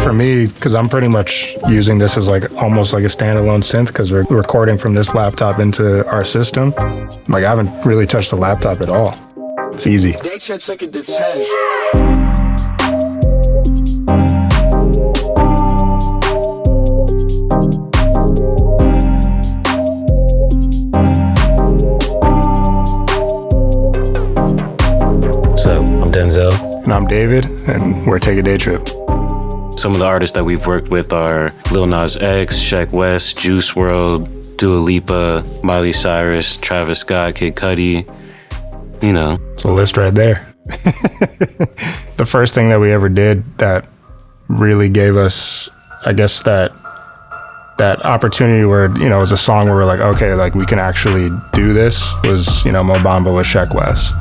For me, because I'm pretty much using this as like almost like a standalone synth because we're recording from this laptop into our system. Like I haven't really touched the laptop at all. It's easy. Daytrip took it to 10. So I'm Denzel. And I'm David, and we're Take A Daytrip. Some of the artists that we've worked with are Lil Nas X, Sheck West, Juice WRLD, Dua Lipa, Miley Cyrus, Travis Scott, Kid Cudi. You know. It's a list right there. The first thing that we ever did that really gave us, I guess, that opportunity where, you know, it was a song where we're like, okay, like we can actually do this was, you know, Mo Bamba with Sheck West.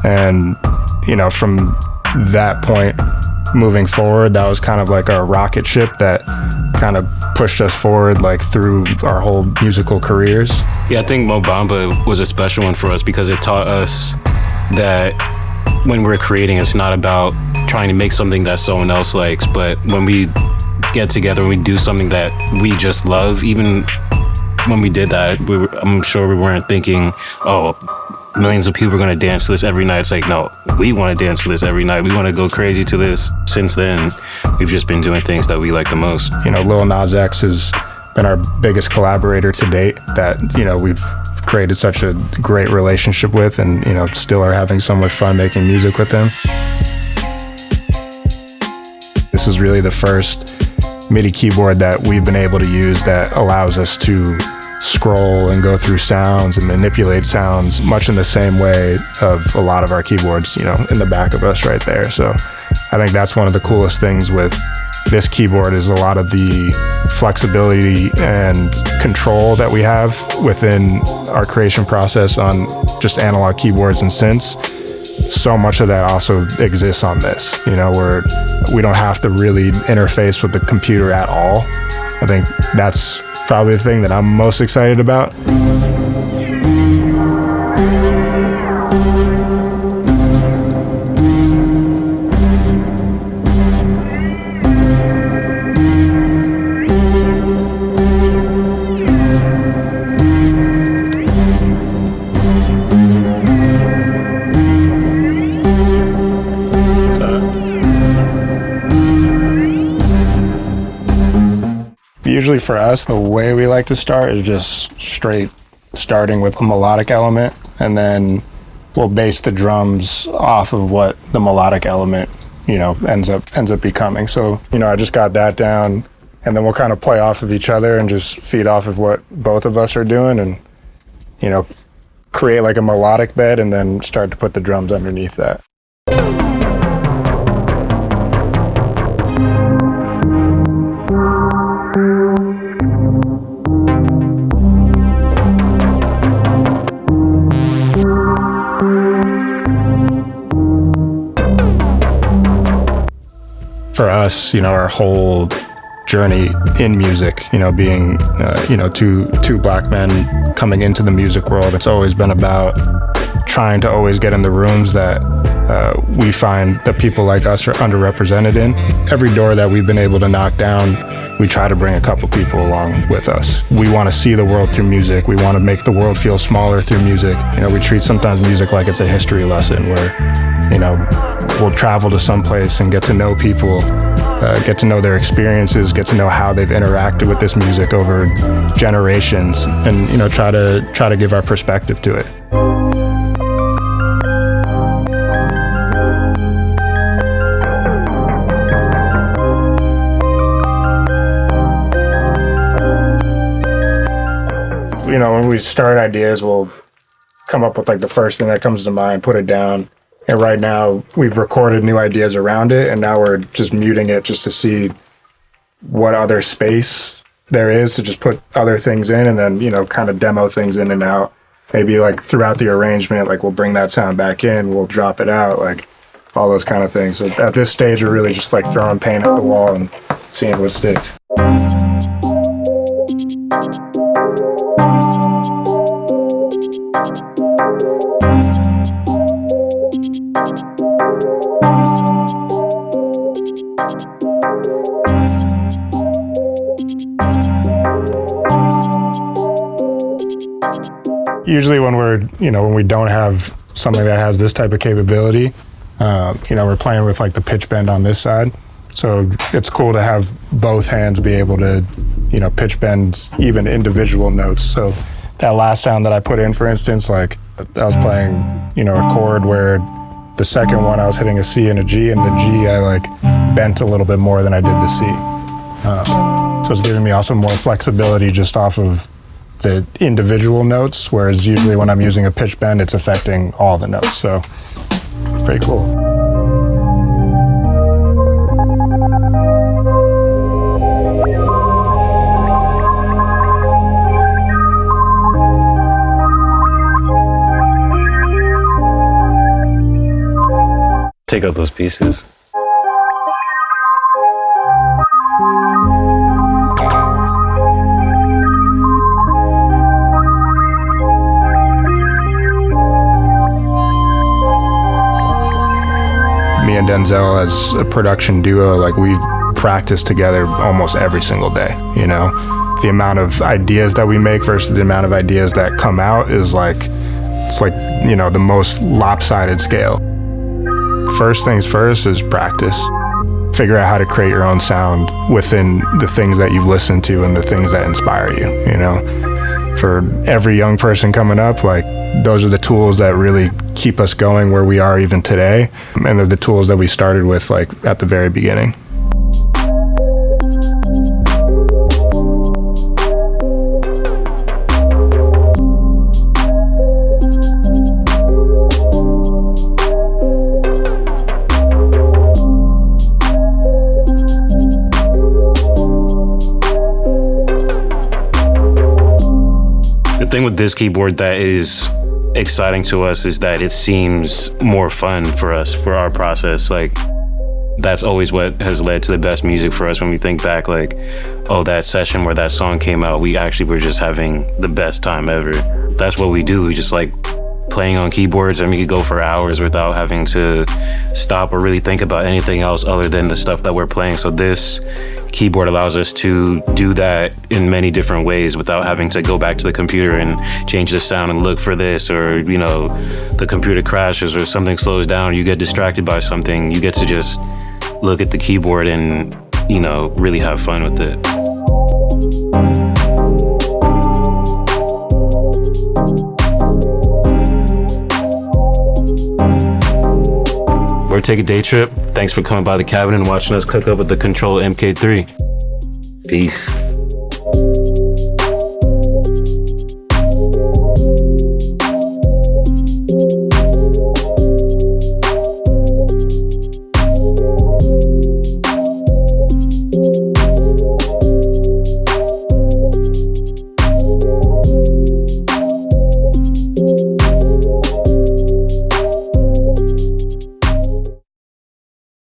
And, you know, from that point moving forward, that was kind of like our rocket ship that kind of pushed us forward like through our whole musical careers. Yeah, I think Mo Bamba was a special one for us because it taught us that when we're creating, it's not about trying to make something that someone else likes, but when we get together and we do something that we just love, even when we did that, I'm sure we weren't thinking, oh, millions of people are going to dance to this every night. It's like, no, we want to dance to this every night. We want to go crazy to this. Since then, we've just been doing things that we like the most. You know, Lil Nas X has been our biggest collaborator to date that, you know, we've created such a great relationship with and, you know, still are having so much fun making music with him. This is really the first MIDI keyboard that we've been able to use that allows us to scroll and go through sounds and manipulate sounds much in the same way of a lot of our keyboards, you know, in the back of us right there. So I think that's one of the coolest things with this keyboard is a lot of the flexibility and control that we have within our creation process on just analog keyboards and synths. So much of that also exists on this, you know, where we don't have to really interface with the computer at all. I think that's probably the thing that I'm most excited about. Usually for us, the way we like to start is just straight starting with a melodic element, and then we'll base the drums off of what the melodic element, you know, ends up becoming. So, you know, I just got that down, and then we'll kind of play off of each other and just feed off of what both of us are doing and, you know, create like a melodic bed and then start to put the drums underneath that. For us, you know, our whole journey in music, you know, being, you know, two black men coming into the music world, it's always been about trying to always get in the rooms that we find that people like us are underrepresented in. Every door that we've been able to knock down, we try to bring a couple people along with us. We want to see the world through music. We want to make the world feel smaller through music. You know, we treat sometimes music like it's a history lesson where, you know, we'll travel to some place and get to know people, get to know their experiences, get to know how they've interacted with this music over generations, and, you know, try to give our perspective to it. You know, when we start ideas, we'll come up with like the first thing that comes to mind, put it down. And right now we've recorded new ideas around it, and now we're just muting it just to see what other space there is to just put other things in, and then, you know, kind of demo things in and out. Maybe like throughout the arrangement, like we'll bring that sound back in, we'll drop it out, like all those kind of things. So at this stage, we're really just like throwing paint at the wall and seeing what sticks. usually when when we don't have something that has this type of capability, we're playing with like the pitch bend on this side. So it's cool to have both hands be able to, pitch bend even individual notes. So that last sound that I put in, for instance, like I was playing, a chord where the second one I was hitting a C and a G, and the G I like bent a little bit more than I did the C. So it's giving me also more flexibility just off of the individual notes, whereas usually when I'm using a pitch bend, it's affecting all the notes. So pretty cool. Take out those pieces. Me and Denzel as a production duo, like we've practiced together almost every single day, The amount of ideas that we make versus the amount of ideas that come out is it's like the most lopsided scale. First things first is practice. Figure out how to create your own sound within the things that you've listened to and the things that inspire you, For every young person coming up, like those are the tools that really keep us going where we are even today. And they're the tools that we started with like at the very beginning. The thing with this keyboard that is exciting to us is that it seems more fun for us, for our process. Like, that's always what has led to the best music for us when we think back, like, oh, that session where that song came out, we actually were just having the best time ever. That's what we do. We just like playing on keyboards, and we could go for hours without having to stop or really think about anything else other than the stuff that we're playing. So this keyboard allows us to do that in many different ways without having to go back to the computer and change the sound and look for this, or, the computer crashes or something slows down, you get distracted by something. You get to just look at the keyboard and, really have fun with it. We're Take A Daytrip. Thanks for coming by the cabin and watching us cook up with the Kontrol MK3. Peace.